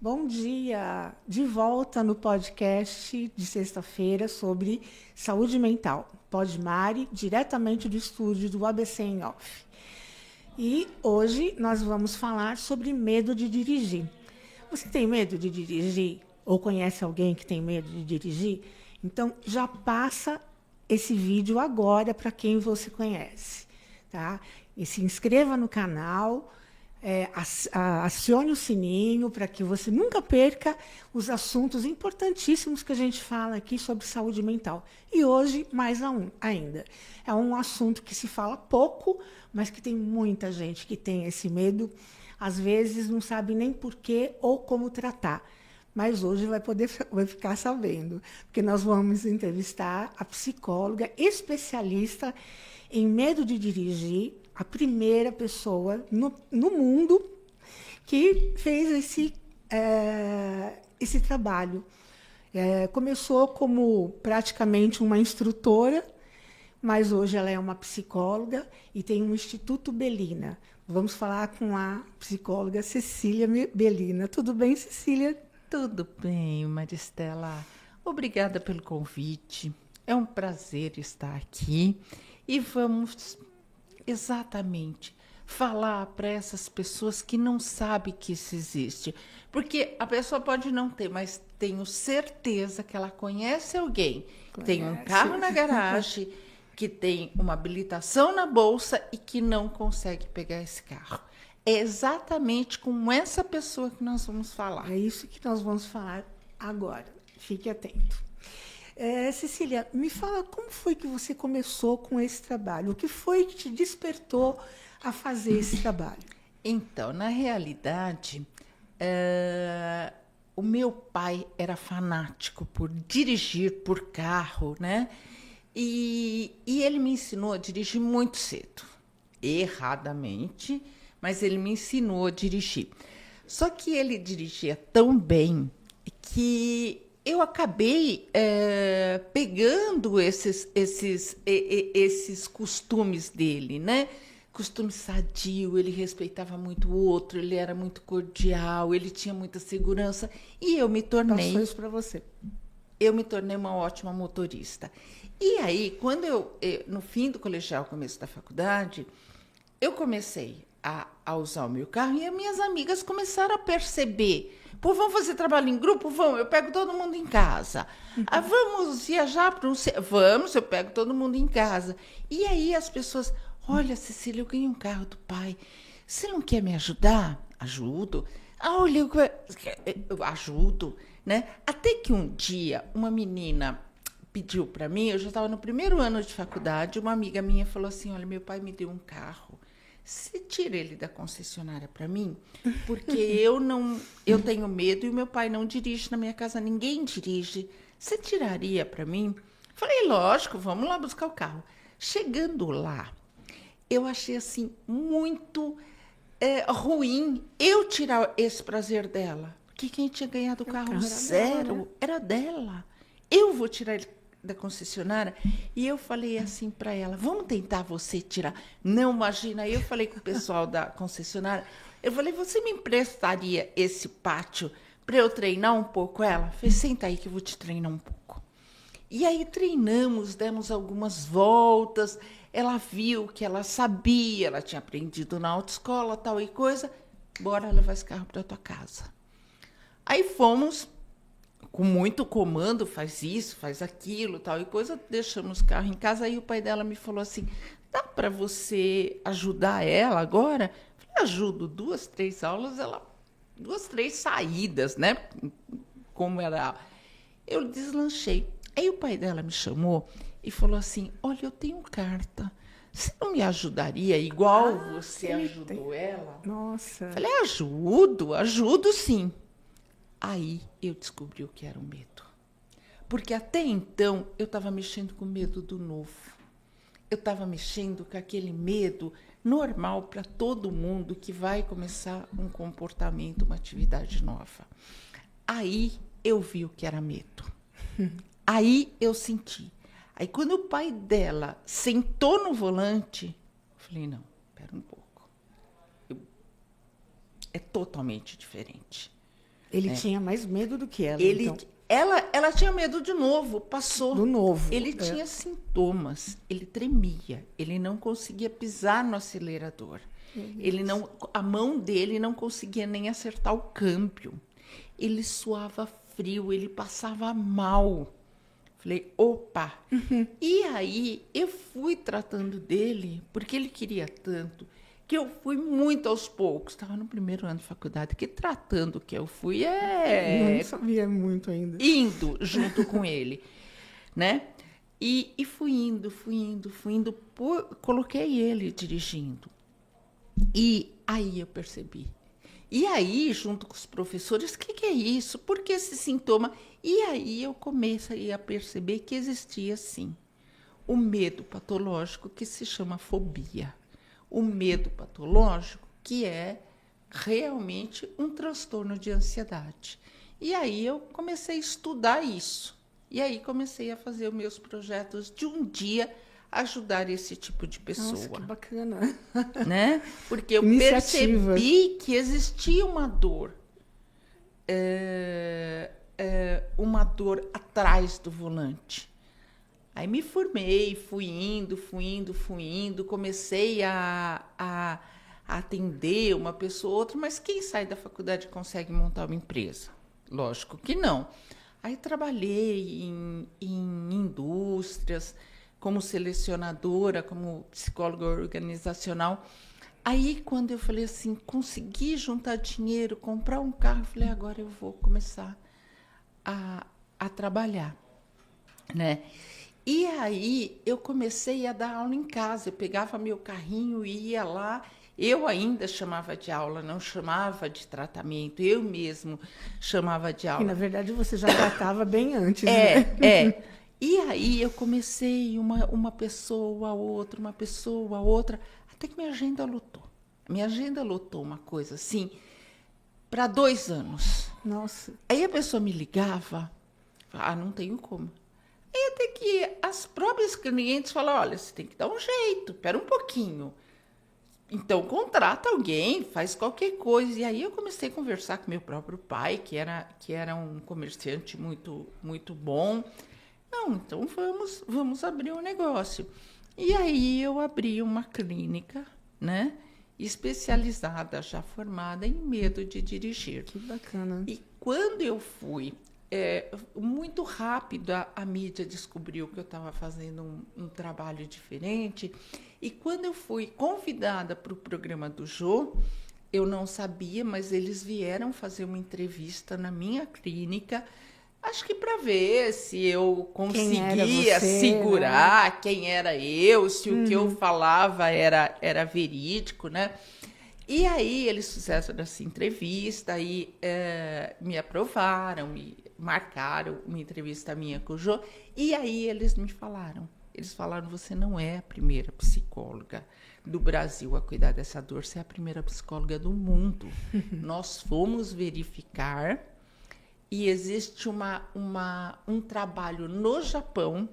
Bom dia! De volta no podcast de sexta-feira sobre saúde mental. Podmari, diretamente do estúdio do ABC em Off. E hoje nós vamos falar sobre medo de dirigir. Você tem medo de dirigir? Ou conhece alguém que tem medo de dirigir? Então já passa esse vídeo agora para quem você conhece, tá? E se inscreva no canal. Acione o sininho para que você nunca perca os assuntos importantíssimos que a gente fala aqui sobre saúde mental. E hoje, mais ainda. É um assunto que se fala pouco, mas que tem muita gente que tem esse medo. Às vezes não sabe nem porquê ou como tratar. Mas hoje vai ficar sabendo, porque nós vamos entrevistar a psicóloga especialista em medo de dirigir, a primeira pessoa no mundo que fez esse trabalho. Começou como praticamente uma instrutora, mas hoje ela é uma psicóloga e tem um Instituto Belina. Vamos falar com a psicóloga Cecília Belina. Tudo bem, Cecília? Tudo bem, Maristela. Obrigada pelo convite. É um prazer estar aqui e vamos exatamente falar para essas pessoas que não sabem que isso existe. Porque a pessoa pode não ter, mas tenho certeza que ela conhece alguém que tem um carro na garagem, que tem uma habilitação na bolsa e que não consegue pegar esse carro. É exatamente com essa pessoa que nós vamos falar. É isso que nós vamos falar agora. Fique atento. Cecília, me fala como foi que você começou com esse trabalho? O que foi que te despertou a fazer esse trabalho? Então, na realidade, o meu pai era fanático por dirigir por carro, né? E ele me ensinou a dirigir muito cedo, erradamente, mas ele me ensinou a dirigir. Só que ele dirigia tão bem que eu acabei pegando esses costumes dele, né? Costume sadio, ele respeitava muito o outro, ele era muito cordial, ele tinha muita segurança e eu me tornei... Passou isso para você. Eu me tornei uma ótima motorista. E aí, quando no fim do colegial, começo da faculdade, eu comecei a usar o meu carro e as minhas amigas começaram a perceber. Pô, vamos fazer trabalho em grupo? Vamos, eu pego todo mundo em casa. Vamos viajar para Vamos, eu pego todo mundo em casa. E aí as pessoas, olha, Cecília, eu ganhei um carro do pai. Você não quer me ajudar? Ajudo. Olha, eu ajudo, né? Até que um dia uma menina pediu para mim, eu já estava no primeiro ano de faculdade, uma amiga minha falou assim, olha, meu pai me deu um carro. Você tira ele da concessionária para mim? Porque eu tenho medo e o meu pai não dirige na minha casa, ninguém dirige. Você tiraria para mim? Falei, lógico, vamos lá buscar o carro. Chegando lá, eu achei assim muito ruim eu tirar esse prazer dela. Porque quem tinha ganhado o carro zero era dela. Eu vou tirar ele da concessionária, e eu falei assim para ela, vamos tentar você tirar. Não, imagina, eu falei com o pessoal da concessionária, eu falei, você me emprestaria esse pátio para eu treinar um pouco ela? Falei, senta aí que eu vou te treinar um pouco. E aí treinamos, demos algumas voltas, ela viu que ela sabia, ela tinha aprendido na autoescola, tal e coisa, bora levar esse carro para tua casa. Aí fomos, com muito comando, faz isso, faz aquilo, tal e coisa, deixamos o carro em casa. Aí o pai dela me falou assim, dá para você ajudar ela agora? Eu falei, ajudo, 2, 3 aulas, 2, 3 saídas, né? Como era. Eu deslanchei. Aí o pai dela me chamou e falou assim, olha, eu tenho carta. Você não me ajudaria igual você ajudou ela? Nossa. Eu falei, ajudo sim. Aí eu descobri o que era o medo. Porque até então eu estava mexendo com o medo do novo. Eu estava mexendo com aquele medo normal para todo mundo que vai começar um comportamento, uma atividade nova. Aí eu vi o que era medo. Aí eu senti. Aí quando o pai dela sentou no volante, eu falei, não, espera um pouco. É totalmente diferente. Ele tinha mais medo do que ela, Ele, então. ela tinha medo de novo, passou. Do novo. Ele tinha sintomas, ele tremia, ele não conseguia pisar no acelerador. A mão dele não conseguia nem acertar o câmbio. Ele suava frio, ele passava mal. Falei, opa! E aí eu fui tratando dele, porque ele queria tanto, que eu fui muito aos poucos. Estava no primeiro ano de faculdade, que tratando que eu fui Eu não sabia muito ainda. indo junto com ele, né? E fui indo, coloquei ele dirigindo. E aí eu percebi. E aí, junto com os professores, o que é isso? Por que esse sintoma? E aí eu comecei a perceber que existia, sim, o medo patológico que se chama fobia. O medo patológico que é realmente um transtorno de ansiedade. E aí eu comecei a estudar isso. E aí comecei a fazer os meus projetos de um dia ajudar esse tipo de pessoa. Nossa, que bacana. Né? Porque eu percebi que existia uma dor. Uma dor atrás do volante. Aí me formei, fui indo, comecei a atender uma pessoa ou outra, mas quem sai da faculdade consegue montar uma empresa? Lógico que não. Aí trabalhei em indústrias, como selecionadora, como psicóloga organizacional. Aí, quando eu falei assim, consegui juntar dinheiro, comprar um carro, eu falei, agora eu vou começar a trabalhar, né? E aí, eu comecei a dar aula em casa. Eu pegava meu carrinho e ia lá. Eu ainda chamava de aula, não chamava de tratamento. Eu mesmo chamava de aula. E, na verdade, você já tratava bem antes, né? E aí eu comecei uma pessoa, outra, até que minha agenda lotou. Minha agenda lotou uma coisa assim, para 2 anos. Nossa. Aí a pessoa me ligava, não tenho como. Aí até que as próprias clientes falam, olha, você tem que dar um jeito, espera um pouquinho. Então, contrata alguém, faz qualquer coisa. E aí eu comecei a conversar com meu próprio pai, que era um comerciante muito, muito bom. Não, então vamos abrir um negócio. E aí eu abri uma clínica, né, especializada, já formada em medo de dirigir. Que bacana. E quando eu fui, muito rápido a mídia descobriu que eu estava fazendo um trabalho diferente. E quando eu fui convidada para o programa do Jô, eu não sabia, mas eles vieram fazer uma entrevista na minha clínica, acho que para ver se eu conseguia segurar quem era eu, se o que eu falava era verídico, né? E aí eles fizeram essa entrevista, aí me aprovaram, me marcaram uma entrevista minha com o Jô, e aí eles falaram, você não é a primeira psicóloga do Brasil a cuidar dessa dor, você é a primeira psicóloga do mundo. Nós fomos verificar e existe um trabalho no Japão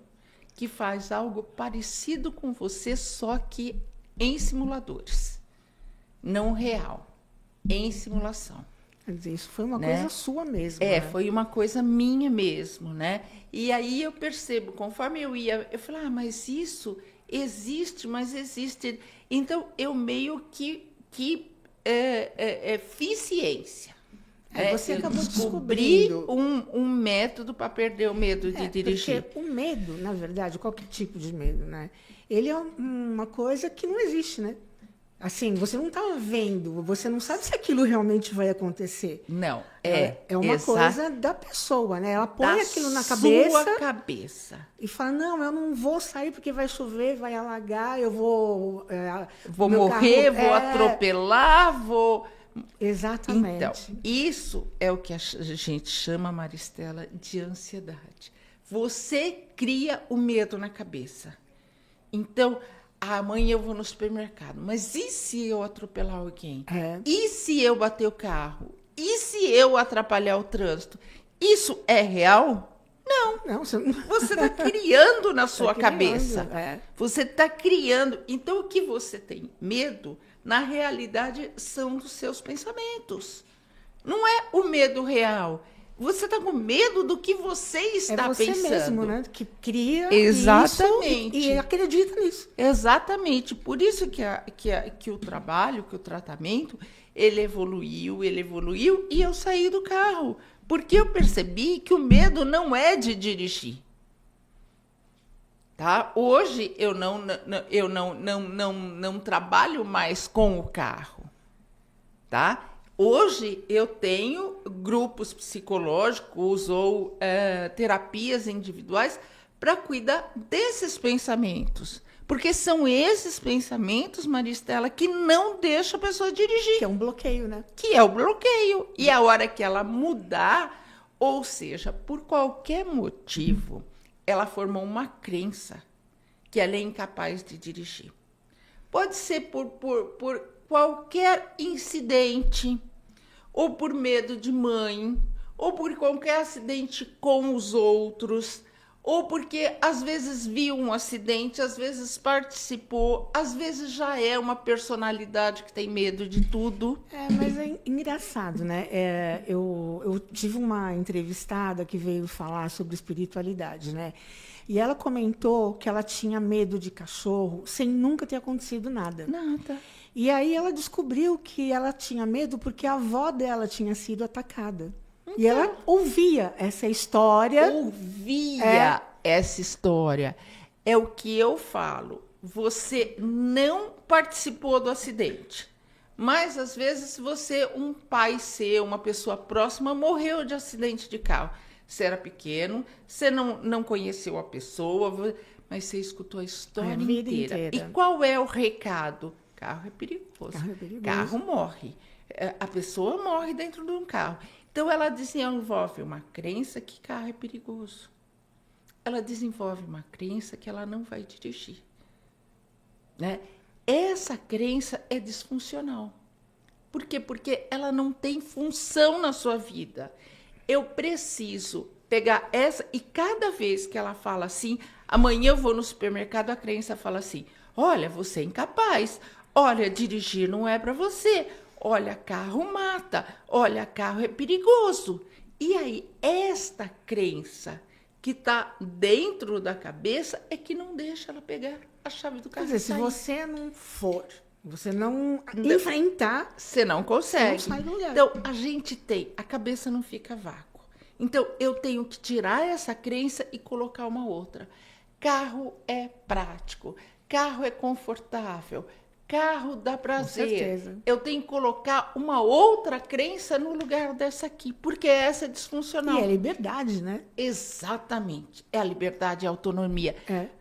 que faz algo parecido com você, só que em simuladores. Não real, em simulação. Quer dizer, isso foi uma coisa sua mesmo. Foi uma coisa minha mesmo, né? E aí eu percebo, conforme eu ia, eu falei, mas isso existe, mas existe. Então, eu meio que fiz ciência. Você acabou descobri descobrindo um método para perder o medo de dirigir. Porque o medo, na verdade, qualquer tipo de medo, né? Ele é uma coisa que não existe, né? Assim, você não está vendo, você não sabe se aquilo realmente vai acontecer. Não, é uma coisa da pessoa, né? Ela põe aquilo na cabeça. Sua cabeça. E fala, não, eu não vou sair porque vai chover, vai alagar, eu vou... vou morrer, vou atropelar, vou... Exatamente. Então, isso é o que a gente chama, Maristela, de ansiedade. Você cria o medo na cabeça. Então, amanhã eu vou no supermercado, mas e se eu atropelar alguém? E se eu bater o carro? E se eu atrapalhar o trânsito? Isso é real? Não. Você está criando na sua cabeça. Você está criando. Então, o que você tem medo, na realidade, são dos seus pensamentos. Não é o medo real. Você está com medo do que você está pensando. É você mesmo, né? Que cria exatamente. Isso e acredita nisso. Exatamente. Por isso que o trabalho, que o tratamento, ele evoluiu, e eu saí do carro. Porque eu percebi que o medo não é de dirigir. Tá? Hoje eu não trabalho mais com o carro. Tá? Hoje eu tenho grupos psicológicos ou terapias individuais para cuidar desses pensamentos. Porque são esses pensamentos, Maristela, que não deixam a pessoa dirigir. Que é um bloqueio, né? Que é o bloqueio. E a hora que ela mudar, ou seja, por qualquer motivo, ela formou uma crença que ela é incapaz de dirigir. Pode ser por qualquer incidente, ou por medo de mãe, ou por qualquer acidente com os outros, ou porque às vezes viu um acidente, às vezes participou, às vezes já é uma personalidade que tem medo de tudo. Mas é engraçado, né? Eu tive uma entrevistada que veio falar sobre espiritualidade, né? E ela comentou que ela tinha medo de cachorro sem nunca ter acontecido nada. Nada. E aí ela descobriu que ela tinha medo porque a avó dela tinha sido atacada. Então, e ela ouvia essa história. Essa história. É o que eu falo. Você não participou do acidente. Mas, às vezes, um pai seu, uma pessoa próxima, morreu de acidente de carro. Você era pequeno, você não conheceu a pessoa, mas você escutou a história inteira. E qual é o recado? Carro é perigoso. Carro morre. A pessoa morre dentro de um carro. Então, ela desenvolve uma crença que carro é perigoso. Ela desenvolve uma crença que ela não vai dirigir. Né? Essa crença é disfuncional. Por quê? Porque ela não tem função na sua vida. Eu preciso pegar essa... E cada vez que ela fala assim, amanhã eu vou no supermercado, a crença fala assim, olha, você é incapaz. Olha, dirigir não é para você. Olha, carro mata. Olha, carro é perigoso. E aí, esta crença que está dentro da cabeça é que não deixa ela pegar a chave do carro. Quer dizer, se você não for, você não enfrentar... Você não consegue. Você não sai do lugar. Então, a cabeça não fica vácuo. Então, eu tenho que tirar essa crença e colocar uma outra. Carro é prático. Carro é confortável. Carro dá prazer. Com certeza. Eu tenho que colocar uma outra crença no lugar dessa aqui, porque essa é disfuncional. E é liberdade, né? Exatamente. É a liberdade e a autonomia.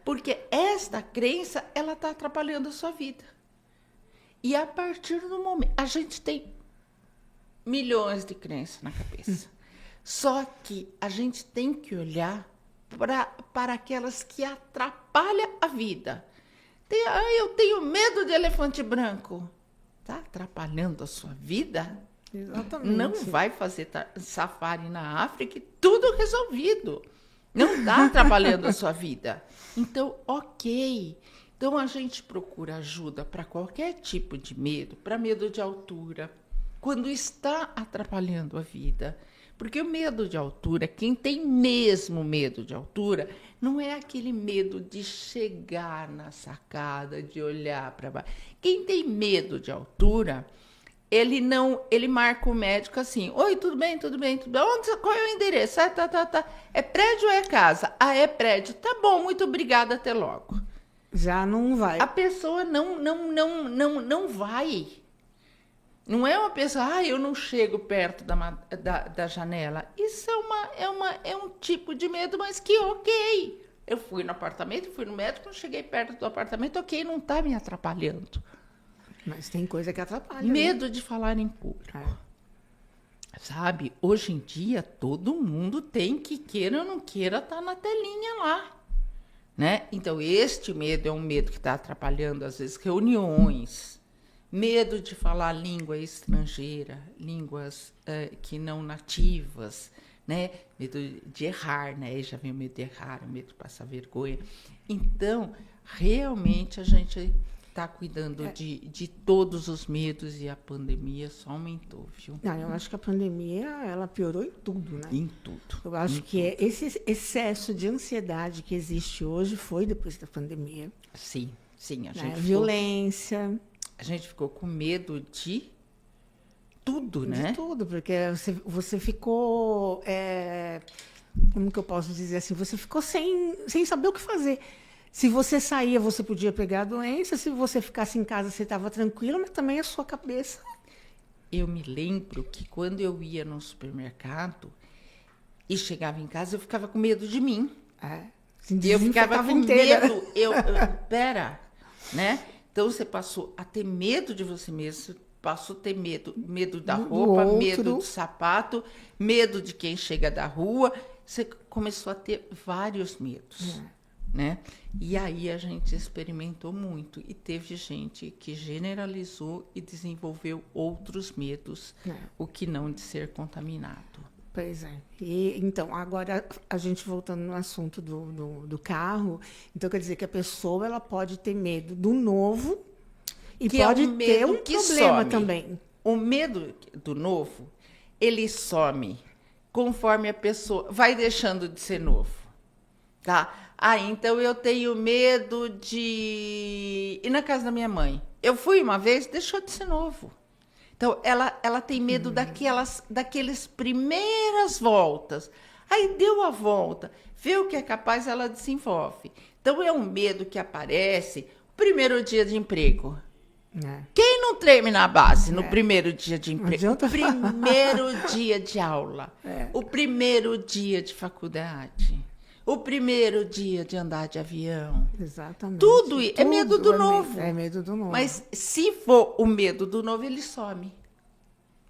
Porque esta crença, ela está atrapalhando a sua vida. E a partir do momento... A gente tem milhões de crenças na cabeça. Só que a gente tem que olhar para aquelas que atrapalham a vida. Eu tenho medo de elefante branco. Está atrapalhando a sua vida? Exatamente. Não vai fazer safari na África e tudo resolvido. Não está atrapalhando a sua vida. Então, ok. Então, a gente procura ajuda para qualquer tipo de medo, para medo de altura, quando está atrapalhando a vida. Porque o medo de altura, quem tem mesmo medo de altura, não é aquele medo de chegar na sacada, de olhar para baixo. Quem tem medo de altura, ele marca o médico assim, oi, tudo bem, tudo bem, tudo bem. Qual é o endereço? Tá. É prédio ou é casa? É prédio. Tá bom, muito obrigada, até logo. Já não vai. A pessoa não vai. Não é uma pessoa, eu não chego perto da janela. Isso é um tipo de medo, mas que ok. Eu fui no apartamento, fui no médico, não cheguei perto do apartamento, ok, não está me atrapalhando. Mas tem coisa que atrapalha. Medo de falar em público. Sabe, hoje em dia, todo mundo tem que, queira ou não queira, tá na telinha lá. Né? Então, este medo é um medo que está atrapalhando, às vezes, reuniões. Medo de falar língua estrangeira, línguas que não nativas, né? Medo de errar, né? Já vem o medo de errar, o medo de passar vergonha. Então, realmente, a gente está cuidando de todos os medos e a pandemia só aumentou, viu? Não, eu acho que a pandemia, ela piorou em tudo, né? Em tudo. Eu acho que esse excesso de ansiedade que existe hoje foi depois da pandemia. Sim, sim. Violência. A gente ficou com medo de tudo, né? De tudo, porque você ficou... como que eu posso dizer assim? Você ficou sem saber o que fazer. Se você saía, você podia pegar a doença. Se você ficasse em casa, você estava tranquilo, mas também a sua cabeça. Eu me lembro que quando eu ia no supermercado e chegava em casa, eu ficava com medo de mim. Eu ficava com medo. Pera, né? Então, você passou a ter medo de você mesmo, passou a ter medo da roupa, medo do sapato, medo de quem chega da rua. Você começou a ter vários medos, né? E aí a gente experimentou muito. E teve gente que generalizou e desenvolveu outros medos, o que não de ser contaminado. Pois é. E, então, agora, a gente voltando no assunto do carro, então quer dizer que a pessoa ela pode ter medo do novo e que pode ter um problema também. O medo do novo, ele some conforme a pessoa vai deixando de ser novo, tá? Então eu tenho medo de ir na casa da minha mãe. Eu fui uma vez, deixou de ser novo. Então, ela tem medo daqueles primeiras voltas. Aí deu a volta, vê o que é capaz, ela desenvolve. Então, é um medo que aparece no primeiro dia de emprego. Quem não termina a base no primeiro dia de emprego? O primeiro dia de aula. O primeiro dia de faculdade. O primeiro dia de andar de avião. Exatamente. Tudo é medo do novo. É medo do novo. Mas se for o medo do novo, ele some.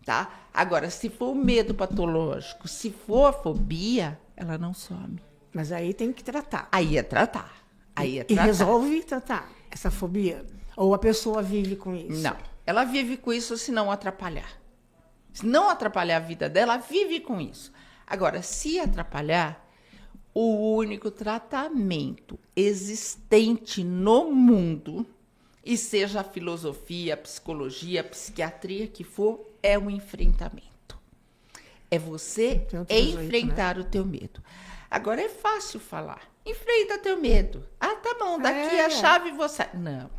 Tá? Agora, se for o medo patológico, se for a fobia, ela não some. Mas aí tem que tratar. Aí é tratar. E resolve tratar essa fobia? Ou a pessoa vive com isso? Não. Ela vive com isso se não atrapalhar. Se não atrapalhar a vida dela, ela vive com isso. Agora, se atrapalhar, o único tratamento existente no mundo, e seja a filosofia, a psicologia, a psiquiatria que for, é o enfrentamento. É você enfrentar o teu medo. Agora é fácil falar. Enfrenta teu medo. Ah, tá bom, daqui a chave você... Não.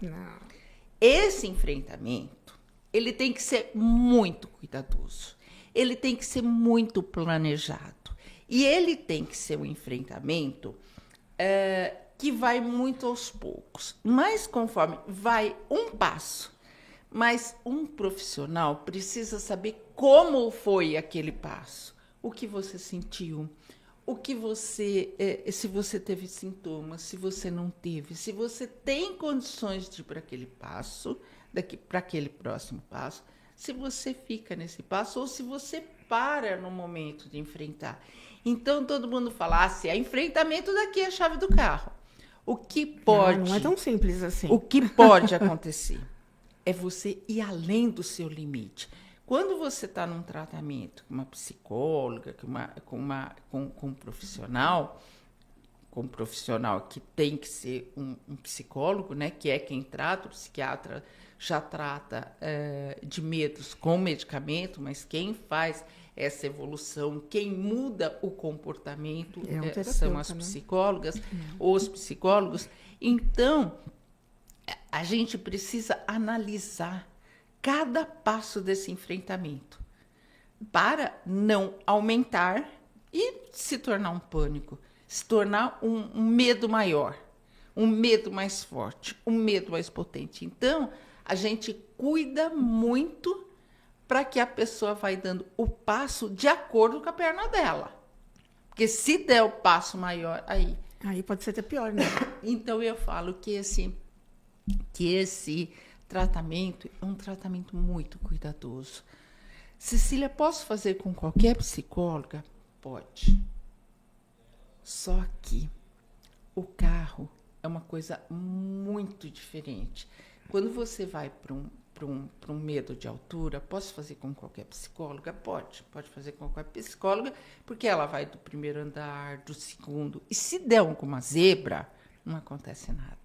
Esse enfrentamento, ele tem que ser muito cuidadoso. Ele tem que ser muito planejado. E ele tem que ser um enfrentamento que vai muito aos poucos. Mas conforme vai um passo, mas um profissional precisa saber como foi aquele passo. O que você sentiu, o que você, se você teve sintomas, se você não teve, se você tem condições de ir para aquele passo, para aquele próximo passo, se você fica nesse passo ou se você para no momento de enfrentar. Então, todo mundo fala, se é enfrentamento, daqui é a chave do carro. O que pode... Não é tão simples assim. O que pode acontecer é você ir além do seu limite. Quando você está num tratamento com uma psicóloga, com um profissional, com um profissional que tem que ser um psicólogo, né, que é quem trata, o psiquiatra já trata de medos com medicamento, mas quem faz essa evolução, quem muda o comportamento são as psicólogas, os psicólogos. Então, a gente precisa analisar cada passo desse enfrentamento para não aumentar e se tornar um pânico, se tornar um medo maior, um medo mais forte, um medo mais potente. Então, a gente cuida muito para que a pessoa vai dando o passo de acordo com a perna dela. Porque se der o passo maior, aí pode ser até pior, né? Então, eu falo que esse tratamento é um tratamento muito cuidadoso. Cecília, posso fazer com qualquer psicóloga? Pode. Só que o carro é uma coisa muito diferente. Quando você vai para um medo de altura, posso fazer com qualquer psicóloga? Pode fazer com qualquer psicóloga, porque ela vai do primeiro andar, do segundo. E se der alguma zebra, não acontece nada.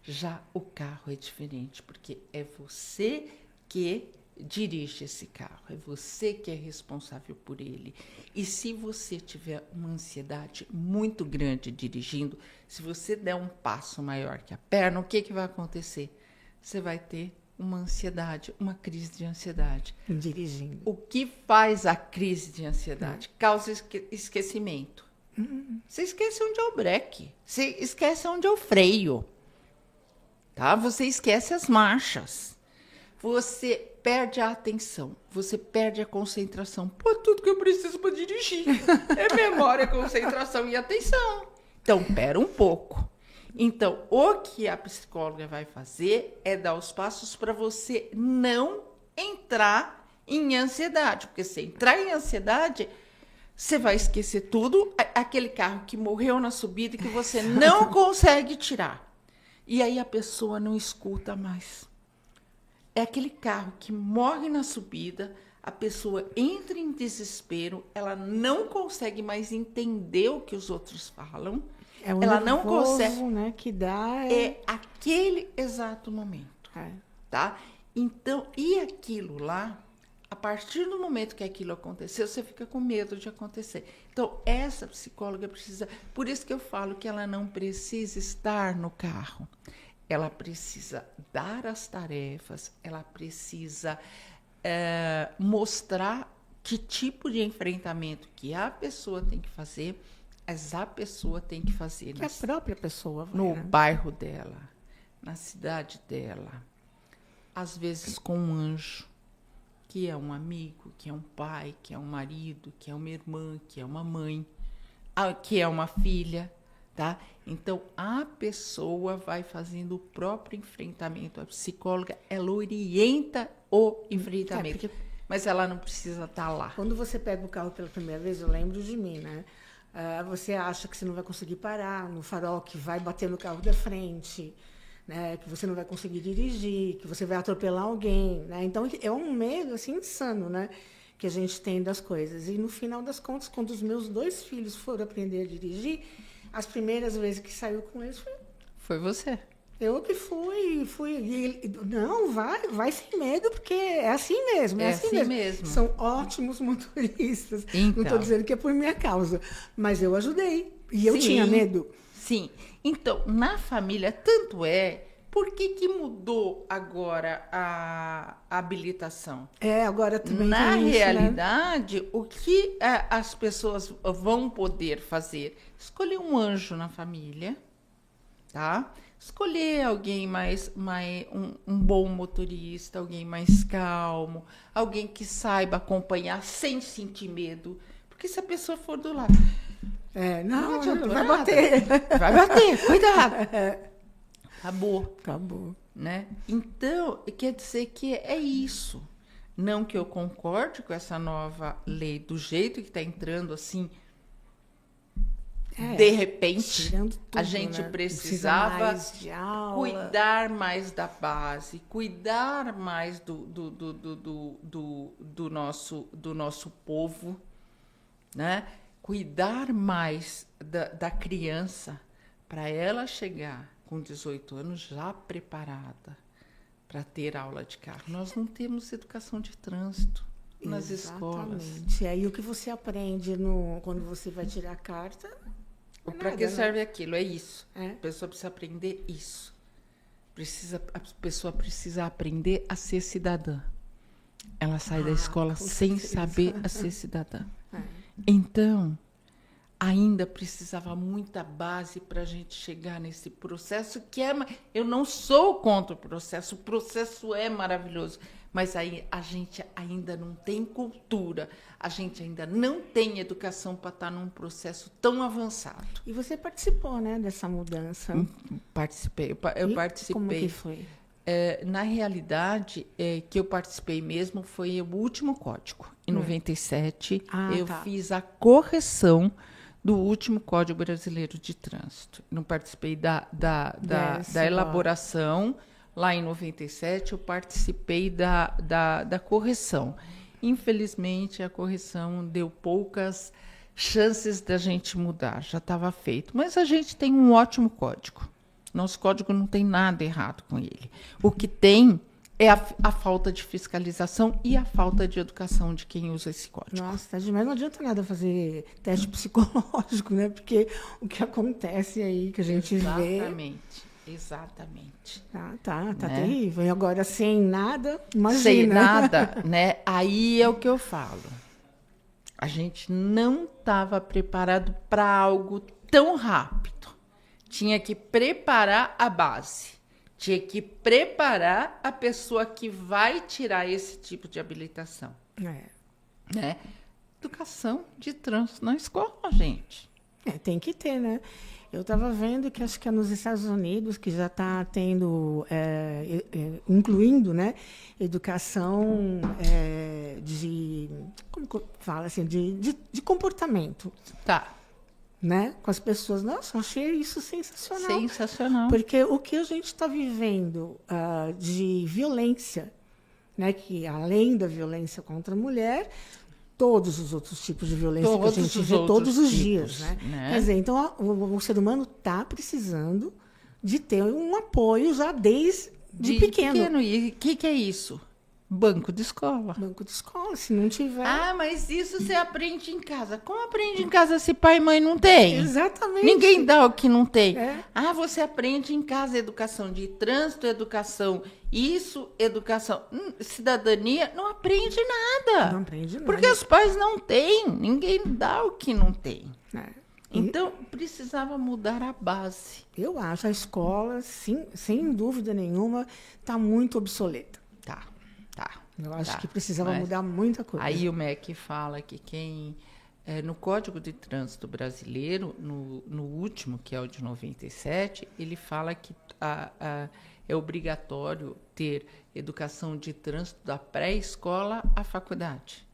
Já o carro é diferente, porque é você que dirige esse carro, é você que é responsável por ele. E se você tiver uma ansiedade muito grande dirigindo, se você der um passo maior que a perna, o que vai acontecer? Você vai ter uma ansiedade, uma crise de ansiedade. Dirigindo. O que faz a crise de ansiedade? Causa esquecimento. Você esquece onde é o breque, você esquece onde é o freio, tá? Você esquece as marchas. Você perde a atenção, você perde a concentração. Pô, tudo que eu preciso para dirigir é memória, concentração e atenção. Então, pera um pouco. Então, o que a psicóloga vai fazer é dar os passos para você não entrar em ansiedade. Porque se entrar em ansiedade, você vai esquecer tudo. Aquele carro que morreu na subida e que você não consegue tirar. E aí a pessoa não escuta mais. É aquele carro que morre na subida, a pessoa entra em desespero, ela não consegue mais entender o que os outros falam, ela não consegue, né, que dá é aquele exato momento, tá? Então, e aquilo lá, a partir do momento que aquilo aconteceu, você fica com medo de acontecer. Então, essa psicóloga precisa, por isso que eu falo que ela não precisa estar no carro. Ela precisa dar as tarefas, ela precisa mostrar que tipo de enfrentamento que a pessoa tem que fazer, mas a pessoa tem que fazer. Que a própria pessoa vai, no né? bairro dela, na cidade dela. Às vezes com um anjo, que é um amigo, que é um pai, que é um marido, que é uma irmã, que é uma mãe, que é uma filha. Tá? Então, a pessoa vai fazendo o próprio enfrentamento. A psicóloga, ela orienta o enfrentamento, mas ela não precisa estar lá. Quando você pega o carro pela primeira vez, eu lembro de mim, né? Você acha que você não vai conseguir parar no farol, que vai bater no carro da frente, né? Que você não vai conseguir dirigir, que você vai atropelar alguém, né? Então, é um medo assim, insano, né? Que a gente tem das coisas. E, no final das contas, quando os meus 2 filhos foram aprender a dirigir, as primeiras vezes que saiu com eles foi você. Eu que fui. E ele, não, vai sem medo, porque é assim mesmo. É assim mesmo. São ótimos motoristas. Então. Não estou dizendo que é por minha causa, mas eu ajudei. E eu tinha medo. Sim. Então, na família, tanto é. Por que mudou agora a habilitação? Agora também na tem realidade, isso, né? O que as pessoas vão poder fazer? Escolher um anjo na família, tá? Escolher alguém um bom motorista, alguém mais calmo, alguém que saiba acompanhar sem sentir medo. Porque se a pessoa for do lado... não vai nada. bater. Vai bater, cuidado. Acabou. Né? Então, quer dizer que é isso. Não que eu concorde com essa nova lei do jeito que está entrando assim, de repente, tudo, a gente né? precisava mais de aula. Cuidar mais da base, cuidar mais do nosso povo, né? Cuidar mais da criança para ela chegar com 18 anos já preparada para ter aula de carro. Nós não temos educação de trânsito nas escolas. Exatamente. E aí o que você aprende quando você vai tirar a carta? Para que serve aquilo? É isso. É. A pessoa precisa aprender isso. A pessoa precisa aprender a ser cidadã. Ela sai da escola sem saber a ser cidadã. Então, ainda precisava muita base para a gente chegar nesse processo que eu não sou contra o processo é maravilhoso, mas aí a gente ainda não tem cultura, a gente ainda não tem educação para estar num processo tão avançado. E você participou, né, dessa mudança? Participei, eu participei. Como que foi? Na realidade, que eu participei mesmo foi o último código. Em 97, eu fiz a correção do último Código Brasileiro de Trânsito. Não participei da elaboração. Lá em 97, eu participei da correção. Infelizmente, a correção deu poucas chances da gente mudar. Já estava feito. Mas a gente tem um ótimo código. Nosso código não tem nada errado com ele. O que tem é a falta de fiscalização e a falta de educação de quem usa esse código. Nossa, tá demais. Não adianta nada fazer teste psicológico, né? Porque o que acontece aí, que a gente vê... Exatamente. Tá Né? terrível. E agora, sem nada, imagina. Sem nada, né? Aí é o que eu falo. A gente não estava preparado para algo tão rápido. Tinha que preparar a base. Tinha que preparar a pessoa que vai tirar esse tipo de habilitação. Né? Educação de trânsito na escola, gente. Tem que ter, né? Eu estava vendo que acho que é nos Estados Unidos que já está tendo, incluindo, né, educação de, como que fala assim, de comportamento. Tá. Né, com as pessoas. Nossa, eu achei isso sensacional. Sensacional. Porque o que a gente está vivendo de violência, né, que além da violência contra a mulher, todos os outros tipos de violência que a gente vê todos os dias. Né? Quer dizer, então o ser humano está precisando de ter um apoio já desde pequeno. E o que é isso? Banco de escola. Banco de escola, se não tiver... Ah, mas isso você aprende em casa. Como aprende em casa se pai e mãe não tem? Exatamente. Ninguém dá o que não tem. Ah, você aprende em casa educação de trânsito, educação isso, educação... cidadania, não aprende nada. Não aprende nada. Porque os pais não têm. Ninguém dá o que não tem. Então, precisava mudar a base. Eu acho a escola, sim, sem dúvida nenhuma, está muito obsoleta. Tá. Eu acho que precisava mudar muita coisa. Aí o MEC fala que no Código de Trânsito Brasileiro, no último, que é o de 97, ele fala que é obrigatório ter educação de trânsito da pré-escola à faculdade.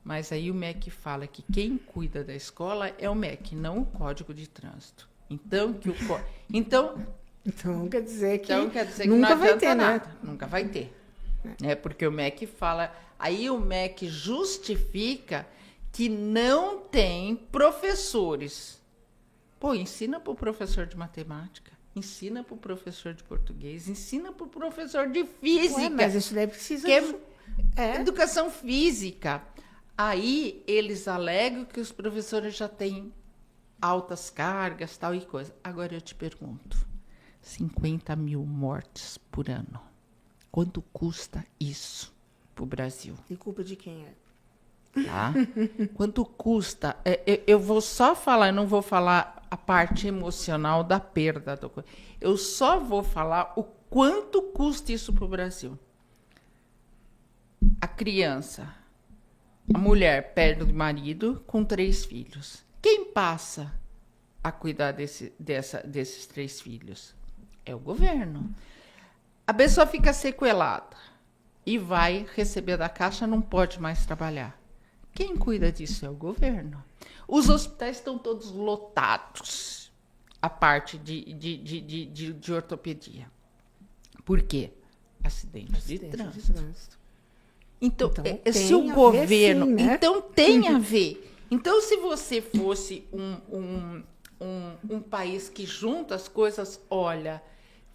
Mas aí o MEC fala que quem cuida da escola é o MEC, não o Código de Trânsito. Então, quer dizer que nunca vai ter, nada. Né? Nunca vai ter. Porque o MEC fala... Aí o MEC justifica que não tem professores. Ensina para o professor de matemática, ensina para o professor de português, ensina para o professor de física. Mas isso daí precisa... Educação física. Aí eles alegam que os professores já têm altas cargas, tal e coisa. Agora eu te pergunto, 50 mil mortes por ano. Quanto custa isso para o Brasil? E culpa de quem é? Tá? Quanto custa? Eu vou só falar, eu não vou falar a parte emocional da perda. Eu só vou falar o quanto custa isso para o Brasil. A criança, a mulher perde o marido com 3 filhos. Quem passa a cuidar desses 3 filhos? É o governo. A pessoa fica sequelada e vai receber da Caixa, não pode mais trabalhar. Quem cuida disso é o governo. Os hospitais estão todos lotados, a parte de ortopedia. Por quê? Acidente de trânsito. Então se o governo... Sim, né? Então, tem a ver. Então, se você fosse um país que junta as coisas, olha,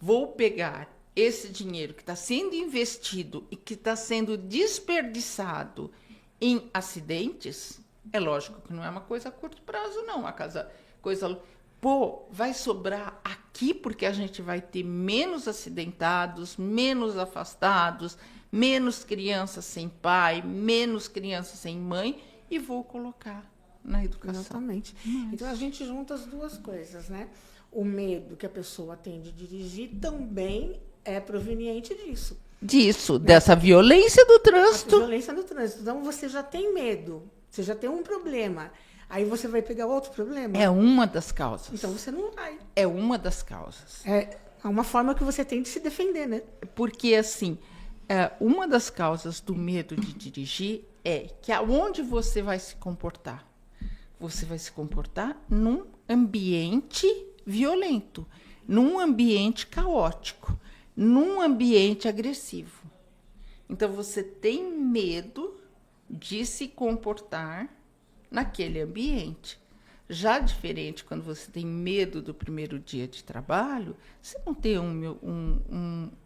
vou pegar esse dinheiro que está sendo investido e que está sendo desperdiçado em acidentes, é lógico que não é uma coisa a curto prazo, não. Vai sobrar aqui porque a gente vai ter menos acidentados, menos afastados, menos crianças sem pai, menos crianças sem mãe, e vou colocar na educação. Exatamente. Então, a gente junta as duas coisas, né? O medo que a pessoa tem de dirigir também é proveniente disso. Dessa violência do trânsito. A violência do trânsito. Então, você já tem medo, você já tem um problema. Aí você vai pegar outro problema. É uma das causas. Então, você não vai. É uma das causas. É uma forma que você tem de se defender, né? Porque, assim, uma das causas do medo de dirigir é que aonde você vai se comportar? Você vai se comportar num ambiente violento, num ambiente caótico, num ambiente agressivo. Então, você tem medo de se comportar naquele ambiente. Já diferente, quando você tem medo do primeiro dia de trabalho, você não tem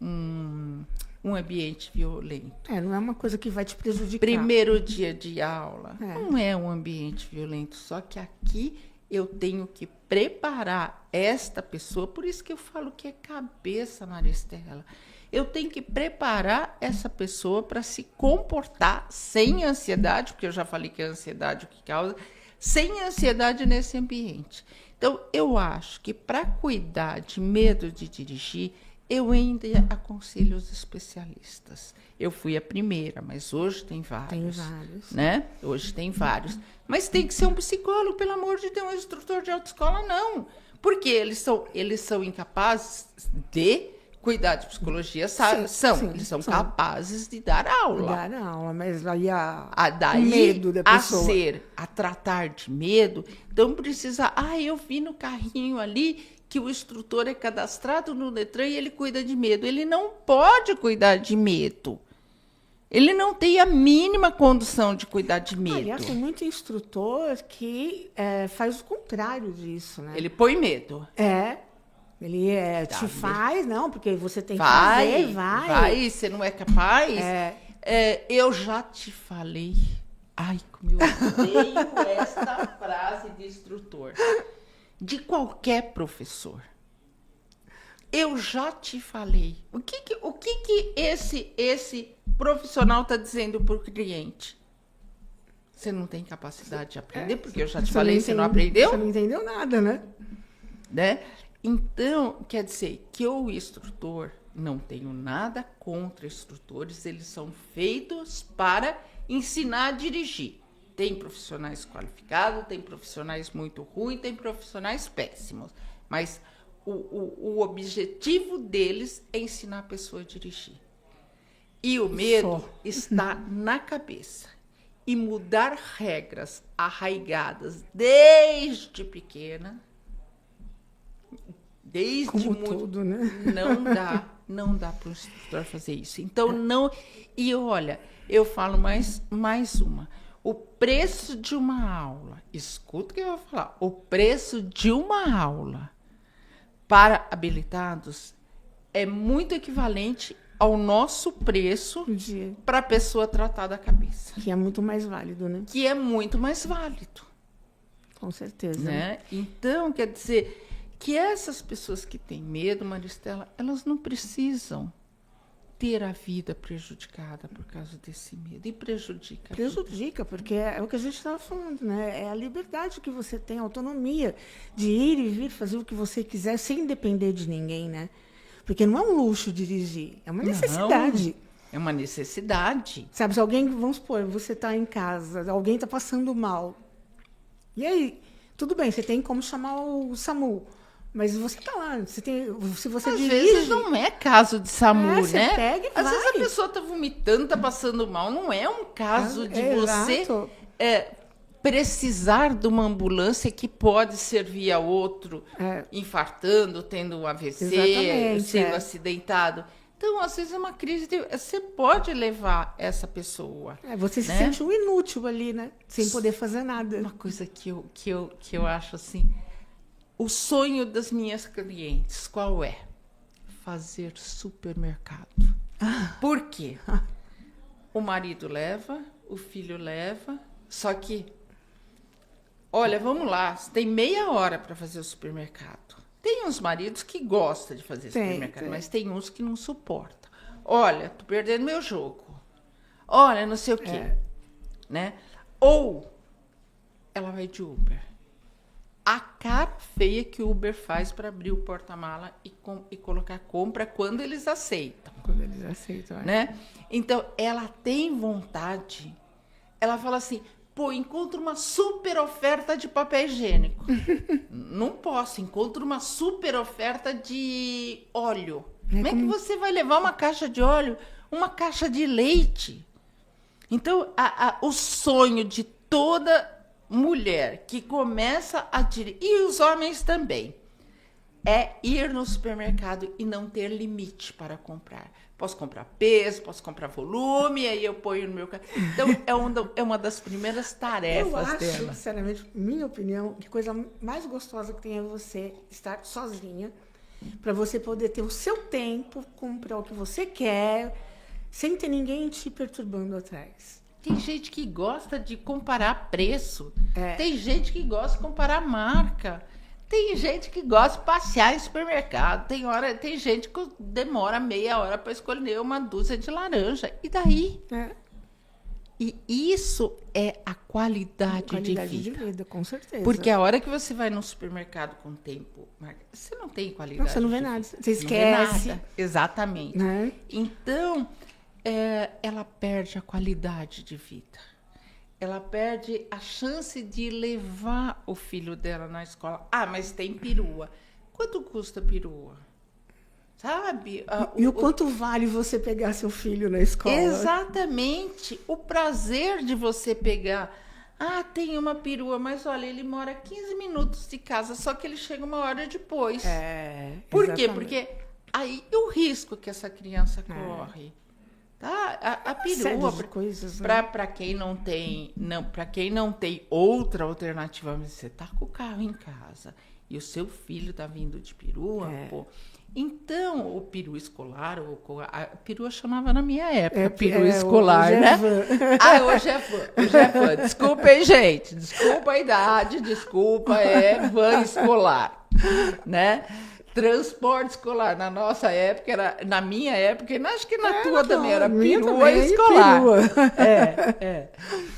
um ambiente violento. Não é uma coisa que vai te prejudicar. Primeiro dia de aula, não é um ambiente violento, só que aqui eu tenho que preparar esta pessoa, por isso que eu falo que é cabeça, Maristela. Eu tenho que preparar essa pessoa para se comportar sem ansiedade, porque eu já falei que é a ansiedade o que causa, sem ansiedade nesse ambiente. Então, eu acho que para cuidar de medo de dirigir, eu ainda aconselho os especialistas. Eu fui a primeira, mas hoje tem vários. Tem vários. Né? Hoje tem vários. Mas tem que ser um psicólogo, pelo amor de Deus, um instrutor de autoescola, não. Porque eles são incapazes de cuidar de psicologia, eles são capazes de dar aula. Dar aula, mas aí daí, o medo da pessoa. A tratar de medo, então precisa... eu vi no carrinho ali que o instrutor é cadastrado no Detran e ele cuida de medo. Ele não pode cuidar de medo. Ele não tem a mínima condição de cuidar de medo. Aliás, tem muito instrutor que faz o contrário disso, né? Ele põe medo. Ele te faz, não, porque você tem que fazer, vai, você não é capaz. Eu já te falei. Ai, como eu odeio esta frase de instrutor. De qualquer professor. Eu já te falei. O que esse profissional está dizendo para o cliente? Você não tem capacidade de aprender, porque eu já te falei, você não aprendeu? Você não entendeu nada, né? Então, quer dizer que o instrutor, não tenho nada contra instrutores, eles são feitos para ensinar a dirigir. Tem profissionais qualificados, tem profissionais muito ruins, tem profissionais péssimos. Mas o objetivo deles é ensinar a pessoa a dirigir. E o medo está na cabeça. E mudar regras arraigadas desde pequena... Como tudo, né? Não dá para o instrutor fazer isso. Então, não... E olha, eu falo mais uma. O preço de uma aula, escuta o que eu vou falar, o preço de uma aula para habilitados é muito equivalente ao nosso preço para a pessoa tratar da cabeça. Que é muito mais válido, né? Que é muito mais válido. Com certeza. Né? Então, quer dizer... que essas pessoas que têm medo, Maristela, elas não precisam ter a vida prejudicada por causa desse medo. E prejudica. Prejudica, porque é o que a gente estava falando, né? É a liberdade que você tem, a autonomia de ir e vir, fazer o que você quiser, sem depender de ninguém, né? Porque não é um luxo dirigir, é uma necessidade. É uma necessidade. Sabe, se alguém, vamos supor, você está em casa, alguém está passando mal. E aí, tudo bem, você tem como chamar o SAMU. Mas você está lá, se você dirige... Às vezes não é caso de SAMU, você né? Pega e Às vai. vezes a pessoa está vomitando, está passando mal. Não é um caso de você precisar de uma ambulância que pode servir a outro, infartando, tendo um AVC, sendo acidentado. Então, às vezes é uma crise. Você pode levar essa pessoa. Você se sente um inútil ali, né? Sem poder fazer nada. Uma coisa que eu acho assim... O sonho das minhas clientes, qual é? Fazer supermercado. Por quê? O marido leva, o filho leva, só que, olha, vamos lá, você tem meia hora para fazer o supermercado. Tem uns maridos que gostam de fazer supermercado, mas tem uns que não suportam. Olha, tô perdendo meu jogo. Olha, não sei o quê. Né? Ou ela vai de Uber. A cara feia que o Uber faz para abrir o porta-mala e colocar compra quando eles aceitam. Quando eles aceitam, né? Então, ela tem vontade. Ela fala assim, encontro uma super oferta de papel higiênico. Não posso, encontro uma super oferta de óleo. Como é que você vai levar uma caixa de óleo? Uma caixa de leite? Então, o sonho de toda... mulher que começa a dirigir, e os homens também, é ir no supermercado e não ter limite para comprar. Posso comprar peso, posso comprar volume, aí eu ponho no meu carro. Então, é uma das primeiras tarefas dela. Eu acho, sinceramente, minha opinião, que a coisa mais gostosa que tem é você estar sozinha, para você poder ter o seu tempo, comprar o que você quer, sem ter ninguém te perturbando atrás. Tem gente que gosta de comparar preço. Tem gente que gosta de comparar marca. Tem gente que gosta de passear em supermercado. Tem gente que demora meia hora para escolher uma dúzia de laranja. E daí? E isso é a qualidade de vida, com certeza. Porque a hora que você vai no supermercado com tempo, você não tem qualidade. Não, você não vê nada. Você esquece. Exatamente. Né? Então, ela perde a qualidade de vida. Ela perde a chance de levar o filho dela na escola. Ah, mas tem perua. Quanto custa perua? Sabe? E o quanto vale você pegar seu filho na escola? Exatamente. O prazer de você pegar. Ah, tem uma perua, mas olha, ele mora 15 minutos de casa, só que ele chega uma hora depois. Por quê? Porque aí o risco que essa criança corre. Tá? A perua, para quem não tem, para quem não tem outra alternativa, você tá com o carro em casa e o seu filho tá vindo de perua, pô. Então, o peru escolar, a perua chamava na minha época, peru escolar, né? Hoje é van. Desculpa, hein, gente? Desculpa a idade, desculpa, van escolar, né? Transporte escolar. Na nossa época, na minha época, e acho que na tua também, era perua escolar.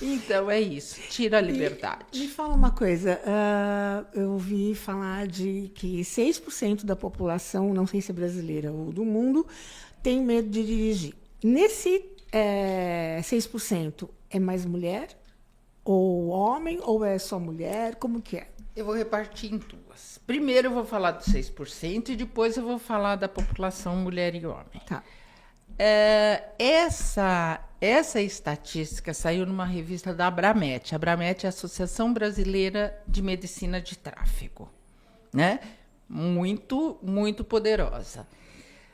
Então, é isso. Tira a liberdade. Me fala uma coisa. Eu ouvi falar de que 6% da população, não sei se é brasileira ou do mundo, tem medo de dirigir. Nesse 6%, é mais mulher? Ou homem? Ou é só mulher? Como que é? Eu vou repartir em duas. Primeiro eu vou falar dos 6% e depois eu vou falar da população mulher e homem. Tá. Essa estatística saiu numa revista da Abramet. A Abramet é a Associação Brasileira de Medicina de Tráfego, né? Muito, muito poderosa.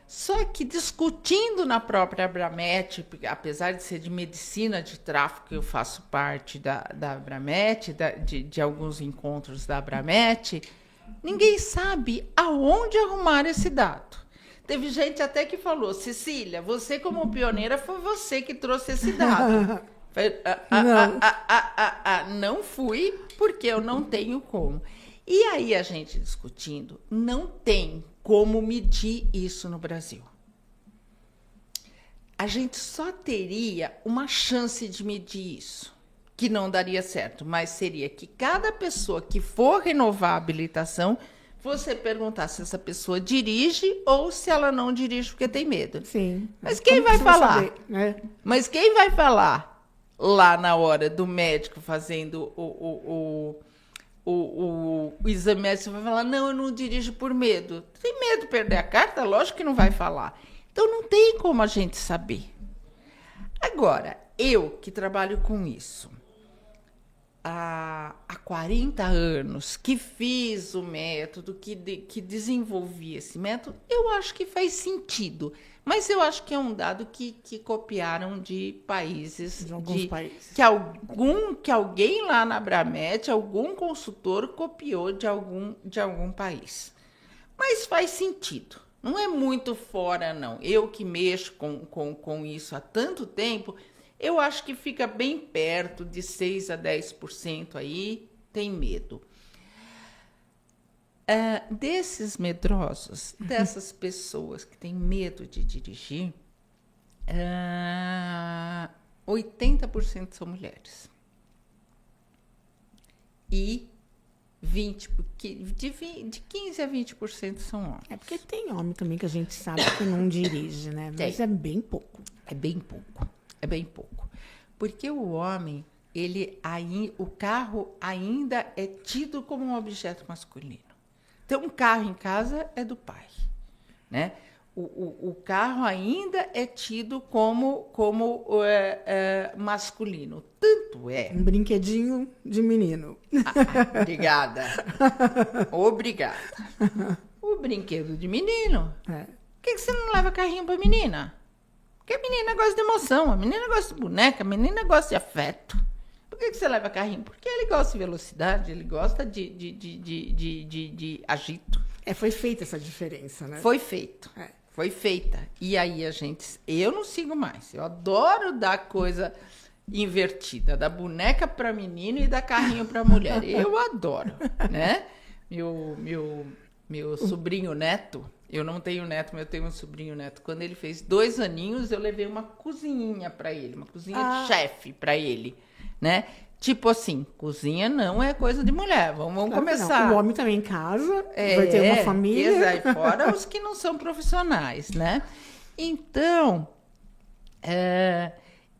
Só que discutindo na própria Abramet, apesar de ser de medicina de tráfego, eu faço parte da Abramet, de alguns encontros da Abramet, ninguém sabe aonde arrumar esse dado. Teve gente até que falou, Cecília, você como pioneira, foi você que trouxe esse dado. Não fui, porque eu não tenho como. E aí a gente discutindo, não tem como medir isso no Brasil. A gente só teria uma chance de medir isso, que não daria certo, mas seria que cada pessoa que for renovar a habilitação, você perguntar se essa pessoa dirige ou se ela não dirige porque tem medo. Sim. Mas quem vai falar? Saber, né? Mas quem vai falar lá na hora do médico fazendo o exame médico, vai falar, não, eu não dirijo por medo. Tem medo de perder a carta? Lógico que não vai falar. Então, não tem como a gente saber. Agora, eu que trabalho com isso há 40 anos, que fiz o método, que desenvolvi esse método, eu acho que faz sentido. Mas eu acho que é um dado que copiaram de países. De alguns países. Que alguém lá na Abramet, algum consultor, copiou de algum país. Mas faz sentido. Não é muito fora, não. Eu que mexo com isso há tanto tempo, eu acho que fica bem perto de 6% a 10% aí, tem medo. Desses medrosos, dessas pessoas que têm medo de dirigir, 80% são mulheres. E de 15% a 20% são homens. É porque tem homem também que a gente sabe que não dirige, né? Mas é bem pouco. É bem pouco. Porque o homem, o carro ainda é tido como um objeto masculino. Então, um carro em casa é do pai, né? O carro ainda é tido como masculino. Tanto é... Um brinquedinho de menino. Obrigada. o brinquedo de menino. É. Por que você não leva carrinho pra menina? Porque a menina gosta de emoção, a menina gosta de boneca, a menina gosta de afeto. Por que você leva carrinho? Porque ele gosta de velocidade, ele gosta de agito. Foi feita essa diferença, né? Foi feito. Foi feita. E aí eu não sigo mais. Eu adoro dar coisa invertida, da boneca para menino e da carrinho para mulher. Eu adoro, né? Meu sobrinho neto, eu não tenho neto, mas eu tenho um sobrinho neto. Quando ele fez 2 aninhos, eu levei uma cozinhinha para ele, uma cozinha de chefe para ele, né? Tipo assim, cozinha não é coisa de mulher. Vamos começar. O homem também em casa, vai ter uma família. Aí fora os que não são profissionais, né? Então,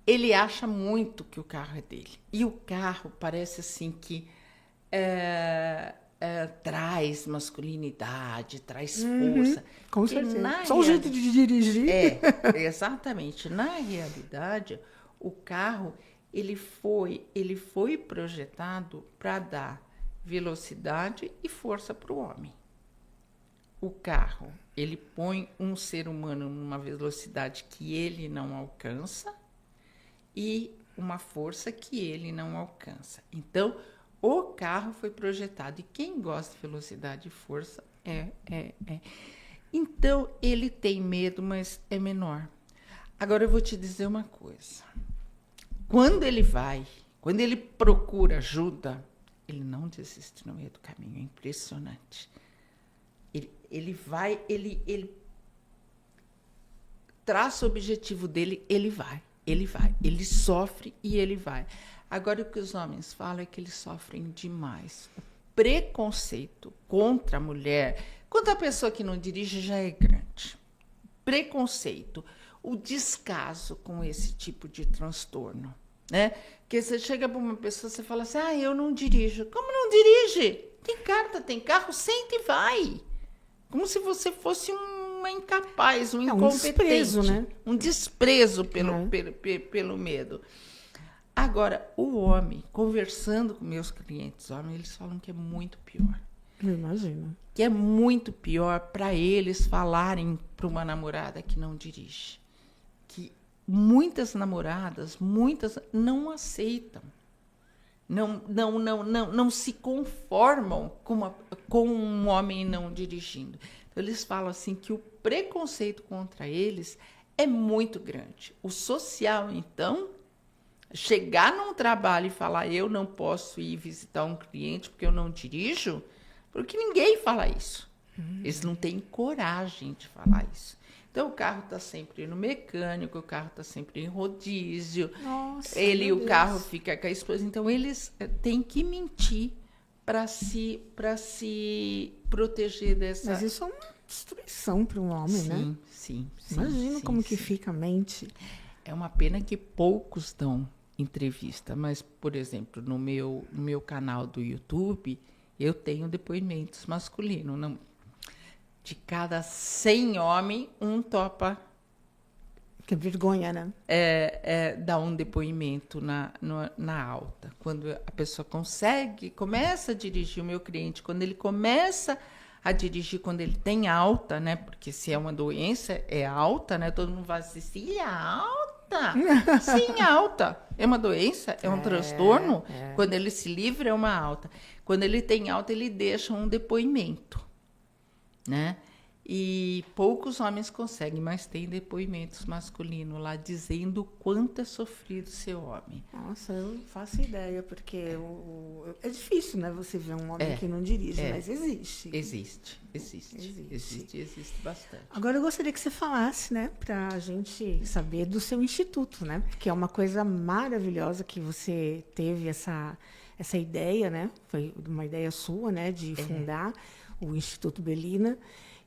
ele acha muito que o carro é dele. E o carro parece assim que traz masculinidade, traz força. Com certeza. Só o jeito de dirigir. Exatamente. Na realidade, o carro ele foi projetado para dar velocidade e força para o homem. O carro, ele põe um ser humano numa velocidade que ele não alcança e uma força que ele não alcança. Então, o carro foi projetado. E quem gosta de velocidade e força Então, ele tem medo, mas é menor. Agora, eu vou te dizer uma coisa. Quando ele procura ajuda, ele não desiste no meio do caminho. É impressionante. Ele traça o objetivo dele, ele vai. Ele sofre e ele vai. Agora, o que os homens falam é que eles sofrem demais. O preconceito contra a mulher, contra a pessoa que não dirige, já é grande. Preconceito. O descaso com esse tipo de transtorno, né? Porque você chega para uma pessoa, você fala assim, eu não dirijo. Como não dirige? Tem carta, tem carro, senta e vai. Como se você fosse uma incapaz, um incompetente. Um desprezo, né? Um desprezo pelo medo. Agora, o homem, conversando com meus clientes homens, eles falam que é muito pior. Eu imagino. Que é muito pior para eles falarem para uma namorada que não dirige. Que muitas namoradas, não aceitam. Não se conformam com um homem não dirigindo. Então, eles falam assim que o preconceito contra eles é muito grande. O social, então, chegar num trabalho e falar eu não posso ir visitar um cliente porque eu não dirijo, porque ninguém fala isso. Eles não têm coragem de falar isso. Então, o carro está sempre no mecânico, o carro está sempre em rodízio. Nossa, o carro fica com a esposa. Então, eles têm que mentir para se proteger dessa... Mas isso é uma destruição para um homem, né? Sim. Imagina como que fica a mente. É uma pena que poucos dão entrevista. Mas, por exemplo, no meu canal do YouTube, eu tenho depoimentos masculinos. Não, de cada 100 homens, um topa. Que vergonha, né? Dar um depoimento na alta. Quando a pessoa começa a dirigir, o meu cliente, quando ele começa a dirigir, quando ele tem alta, né? Porque se é uma doença, é alta, né? Todo mundo vai dizer, Cecília, alta? Sim, alta. É uma doença, é um transtorno. Quando ele se livra, é uma alta. Quando ele tem alta, ele deixa um depoimento, né? E poucos homens conseguem, mas tem depoimentos masculinos lá dizendo o quanto é sofrido ser homem. Nossa, eu não faço ideia, porque é difícil, né? Você ver um homem que não dirige, mas existe. Existe bastante. Agora eu gostaria que você falasse, né, para a gente saber do seu instituto, né? Que é uma coisa maravilhosa que você teve essa ideia, né? Foi uma ideia sua, né, de fundar o Instituto Belina.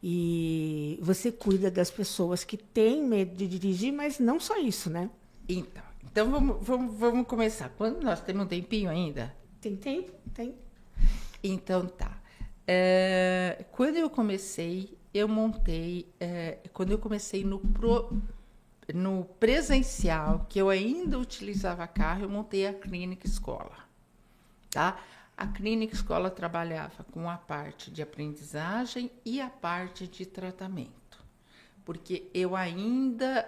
E você cuida das pessoas que têm medo de dirigir, mas não só isso, né? Então vamos começar. Quando nós temos um tempinho ainda? Tem tempo? Tem. Então tá. Quando eu comecei, eu montei... quando eu comecei no presencial, que eu ainda utilizava carro, eu montei a clínica escola. Tá? A clínica escola trabalhava com a parte de aprendizagem e a parte de tratamento, porque eu ainda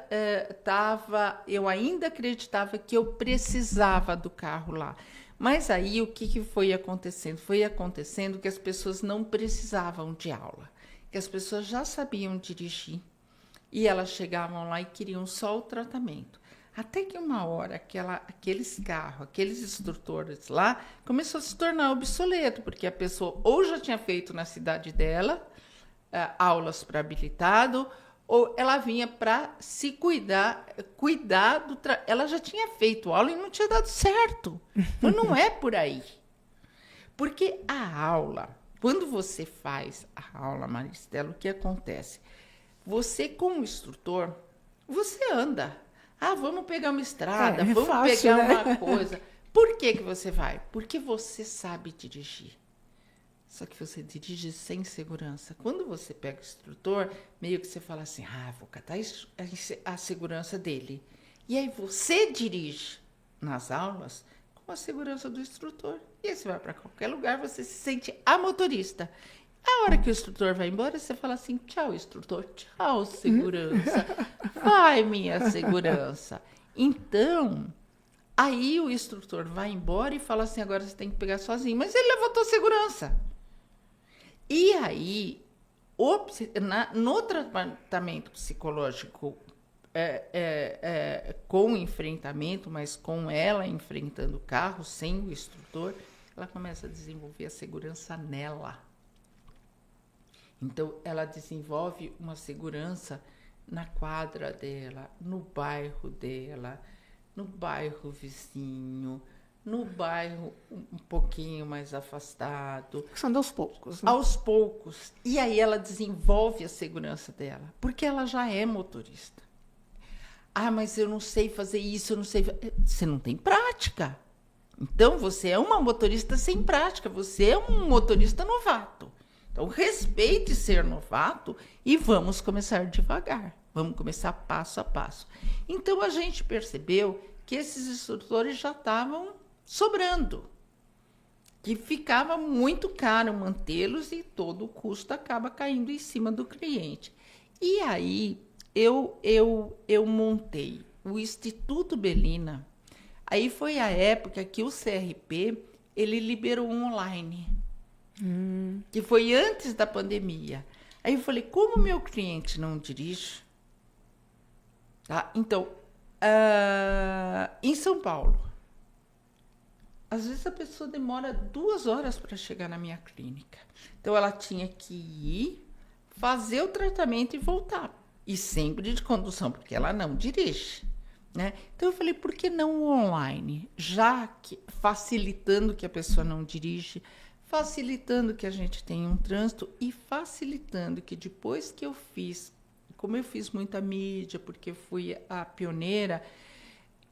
acreditava que eu precisava do carro lá. Mas aí o que foi acontecendo? Foi acontecendo que as pessoas não precisavam de aula, que as pessoas já sabiam dirigir e elas chegavam lá e queriam só o tratamento. Até que uma hora aqueles carros, aqueles instrutores lá, começou a se tornar obsoleto, porque a pessoa ou já tinha feito na cidade dela aulas para habilitado, ou ela vinha para se cuidar ela já tinha feito aula e não tinha dado certo. Mas não é por aí. Porque a aula, quando você faz a aula, Maristela, o que acontece? Você, como instrutor, você anda. Vamos pegar uma estrada, vamos fácil, pegar né? uma coisa. Por que você vai? Porque você sabe dirigir. Só que você dirige sem segurança. Quando você pega o instrutor, meio que você fala assim, vou catar a segurança dele. E aí você dirige nas aulas com a segurança do instrutor. E aí você vai para qualquer lugar, você se sente a motorista. A hora que o instrutor vai embora, você fala assim, tchau, instrutor, tchau, segurança. Vai, minha segurança. Então, aí o instrutor vai embora e fala assim, agora você tem que pegar sozinho. Mas ele levantou segurança. E aí, no tratamento psicológico, com o enfrentamento, mas com ela enfrentando o carro, sem o instrutor, ela começa a desenvolver a segurança nela. Então, ela desenvolve uma segurança na quadra dela, no bairro vizinho, no bairro um pouquinho mais afastado. São aos poucos. Né? Aos poucos. E aí ela desenvolve a segurança dela, porque ela já é motorista. Mas eu não sei fazer isso, eu não sei... Você não tem prática. Então, você é uma motorista sem prática, você é um motorista novato. Então, respeite ser novato e vamos começar devagar. Vamos começar passo a passo. Então, a gente percebeu que esses instrutores já estavam sobrando, que ficava muito caro mantê-los e todo o custo acaba caindo em cima do cliente. E aí, eu montei o Instituto Belina. Aí foi a época que o CRP ele liberou um online. Que foi antes da pandemia. Aí eu falei, como meu cliente não dirige, tá? Então, em São Paulo, às vezes a pessoa demora 2 horas para chegar na minha clínica. Então, ela tinha que ir, fazer o tratamento e voltar. E sempre de condução, porque ela não dirige. Né? Então, eu falei, por que não online? Já que facilitando que a pessoa não dirige, facilitando que a gente tenha um trânsito e facilitando que depois que eu fiz, como eu fiz muita mídia, porque fui a pioneira,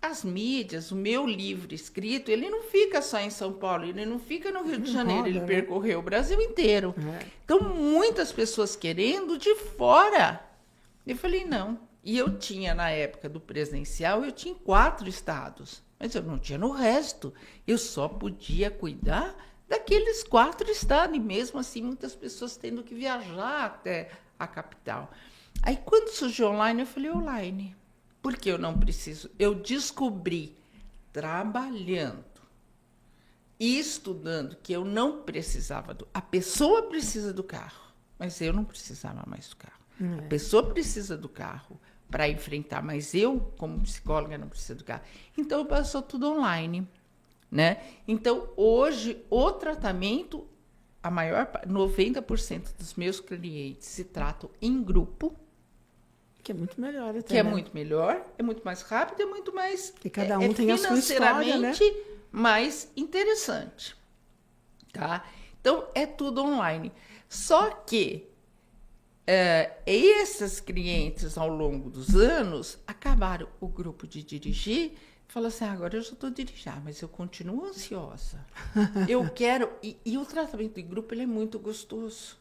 as mídias, o meu livro escrito, ele não fica só em São Paulo, ele não fica no Rio de Janeiro, ele percorreu o Brasil inteiro. Então, muitas pessoas querendo de fora. Eu falei, não. E eu tinha, na época do presencial, eu tinha 4 estados, mas eu não tinha no resto. Eu só podia cuidar daqueles 4 estados, e mesmo assim muitas pessoas tendo que viajar até a capital. Aí quando surgiu online, eu falei online, porque eu não preciso. Eu descobri, trabalhando e estudando, que eu não precisava a pessoa precisa do carro, mas eu não precisava mais do carro. A pessoa precisa do carro para enfrentar, mas eu, como psicóloga, não preciso do carro. Então, passou tudo online. Né? Então, hoje, o tratamento, 90% dos meus clientes se tratam em grupo. Que é muito melhor. Até, que é muito melhor, é muito mais rápido, é muito mais... Que cada um tem a sua história, né? mais interessante. Tá? Então, é tudo online. Só que esses clientes, ao longo dos anos, acabaram o grupo de dirigir. Fala assim, agora eu já estou dirigindo, mas eu continuo ansiosa. Eu quero... E o tratamento em grupo, ele é muito gostoso.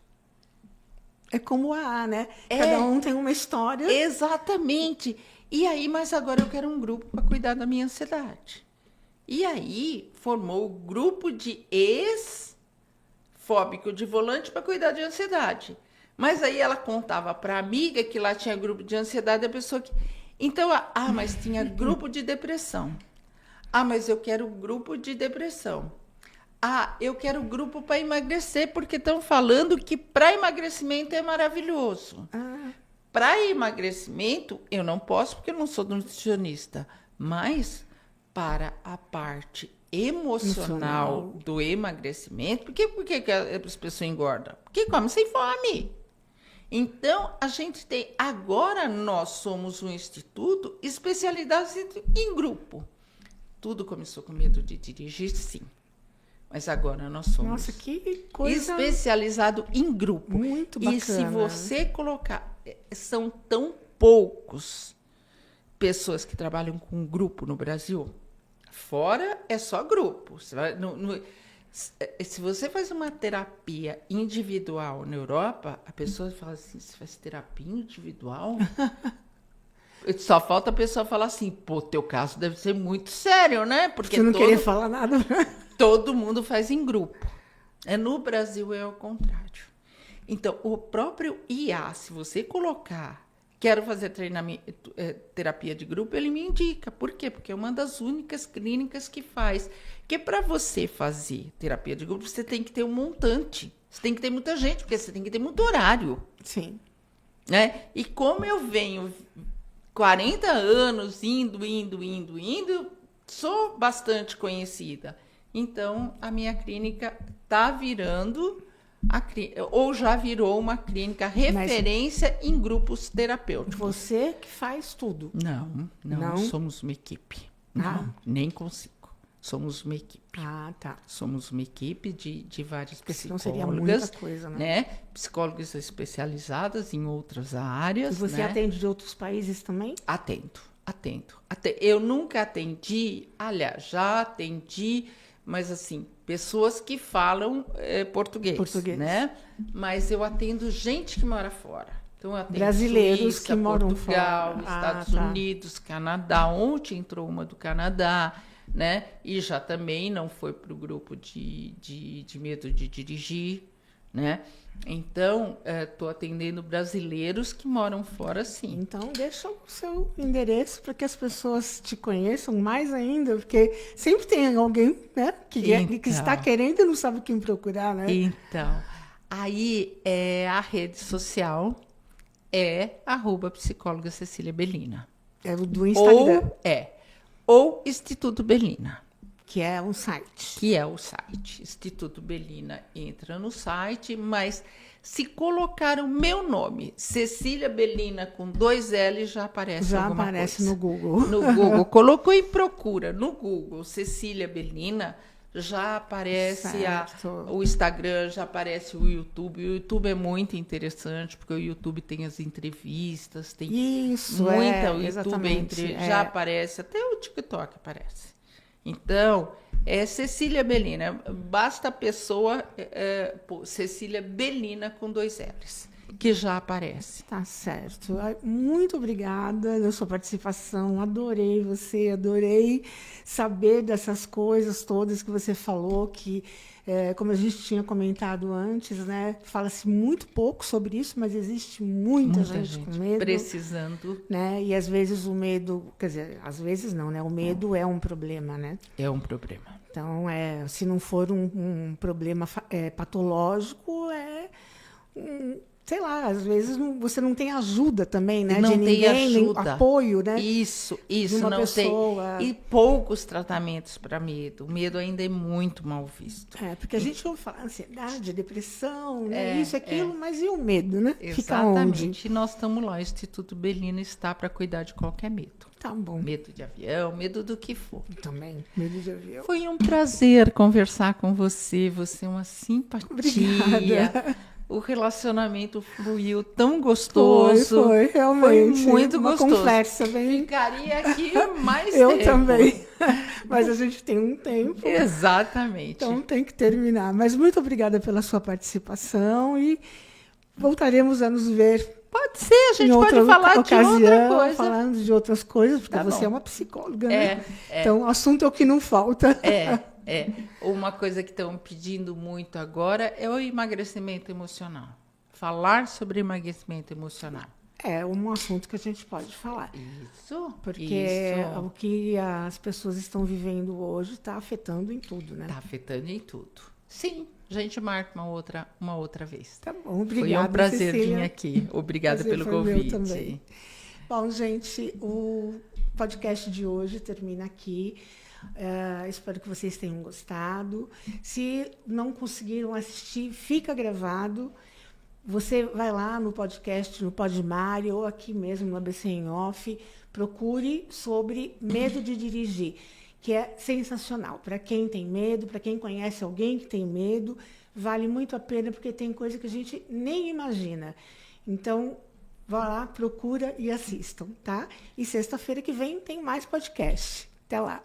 É como o AA, né? Cada um tem uma história. Exatamente. E aí, mas agora eu quero um grupo para cuidar da minha ansiedade. E aí formou o grupo de ex-fóbico de volante para cuidar de ansiedade. Mas aí ela contava para a amiga que lá tinha grupo de ansiedade, a pessoa que... Então, mas tinha grupo de depressão. Mas eu quero grupo de depressão. Eu quero grupo para emagrecer, porque estão falando que para emagrecimento é maravilhoso. Para emagrecimento, eu não posso, porque eu não sou nutricionista. Mas para a parte emocional do emagrecimento, por que as pessoas engordam? Porque comem sem fome. Então, a gente tem... Agora, nós somos um instituto especializado em grupo. Tudo começou com medo de dirigir, sim. Mas agora nós somos... Nossa, que coisa... especializado em grupo. Muito bacana. E se você colocar... São tão poucos pessoas que trabalham com grupo no Brasil. Fora é só grupo. Você vai, se você faz uma terapia individual na Europa, a pessoa fala assim, você faz terapia individual? Só falta a pessoa falar assim, pô, teu caso deve ser muito sério, né? Porque você não queria falar nada. Todo mundo faz em grupo. No Brasil é o contrário. Então, o próprio IA, se você colocar, quero fazer treinamento, terapia de grupo, ele me indica. Por quê? Porque é uma das únicas clínicas que faz. Porque para você fazer terapia de grupo, você tem que ter um montante. Você tem que ter muita gente, porque você tem que ter muito horário. Sim. Né? E como eu venho 40 anos indo, sou bastante conhecida. Então, a minha clínica está virando, ou já virou uma clínica referência em grupos terapêuticos. Você que faz tudo? Não, somos uma equipe. Não, nem consigo. Somos uma equipe. Tá. Somos uma equipe de várias psicólogas. Senão seria muita coisa, né? Psicólogas especializadas em outras áreas. E você atende de outros países também? Atendo. Eu nunca atendi, aliás, já atendi, mas assim, pessoas que falam português, né? Mas eu atendo gente que mora fora. Então, eu atendo brasileiros Suíça, que moram Portugal, fora. Estados Unidos, Canadá. Ontem entrou uma do Canadá, né? E já também não foi para o grupo de medo de dirigir, né? Então, estou atendendo brasileiros que moram fora, sim. Então, deixa o seu endereço para que as pessoas te conheçam mais ainda, porque sempre tem alguém, né, que está querendo e não sabe quem procurar, né? Então, aí a rede social é @psicóloga Cecília Bellina. É o do Instagram. Ou Instituto Bellina. Que é um site. Instituto Bellina entra no site, mas se colocar o meu nome, Cecília Bellina com 2 L, já aparece alguma coisa. Já aparece no Google. No Google. Colocou em procura no Google Cecília Bellina, já aparece o Instagram, já aparece o YouTube. O YouTube é muito interessante, porque o YouTube tem as entrevistas, tem o YouTube já aparece, até o TikTok aparece. Então, Cecília Bellina. Basta a pessoa Cecília Bellina com 2 L's, que já aparece. Tá certo. Muito obrigada pela sua participação. Adorei você, adorei saber dessas coisas todas que você falou, que, como a gente tinha comentado antes, né, fala-se muito pouco sobre isso, mas existe muita gente com medo. Precisando. Né? E às vezes o medo, quer dizer, às vezes não, né? O medo é um problema, né? É um problema. Então, se não for um problema patológico, sei lá, às vezes você não tem ajuda também, né? Não de ninguém, tem ajuda. Nem apoio, né? Isso, de uma não pessoa. tem. E poucos tratamentos para medo. O medo ainda é muito mal visto. Porque a gente ouve falar ansiedade, depressão, né? Isso, aquilo, mas e o medo, né? Exatamente. Fica onde? E nós estamos lá, o Instituto Bellina está para cuidar de qualquer medo. Tá bom. Medo de avião, medo do que for. Também, medo de avião. Foi um prazer conversar com você. Você é uma simpatia. Obrigada. O relacionamento fluiu tão gostoso. Foi, realmente. Foi muito uma gostoso. Conversa bem... Ficaria aqui mais Eu tempo. também. Mas a gente tem um tempo. Exatamente. Então tem que terminar. Mas muito obrigada pela sua participação e voltaremos a nos ver Pode ser, a gente pode falar de outra coisa. Falando de outras coisas, porque Tá você bom. é uma psicóloga, né? É. Então, o assunto é o que não falta. Uma coisa que estão pedindo muito agora é o emagrecimento emocional. Falar sobre emagrecimento emocional. É um assunto que a gente pode falar. Isso. Porque o que as pessoas estão vivendo hoje está afetando em tudo, né? Está afetando em tudo. Sim, a gente marca uma outra vez. Tá bom, obrigada, Foi um prazer Cecília. vir aqui. Obrigada Prazer pelo foi meu convite. também. Bom, gente, o podcast de hoje termina aqui. Espero que vocês tenham gostado. Se não conseguiram assistir, fica gravado. Você vai lá no podcast, no Podmari, ou aqui mesmo no ABC em Off, procure sobre medo de dirigir, que é sensacional. Para quem tem medo, para quem conhece alguém que tem medo, vale muito a pena, porque tem coisa que a gente nem imagina. Então, vá lá, procura e assistam, tá? E sexta-feira que vem tem mais podcast. Até lá!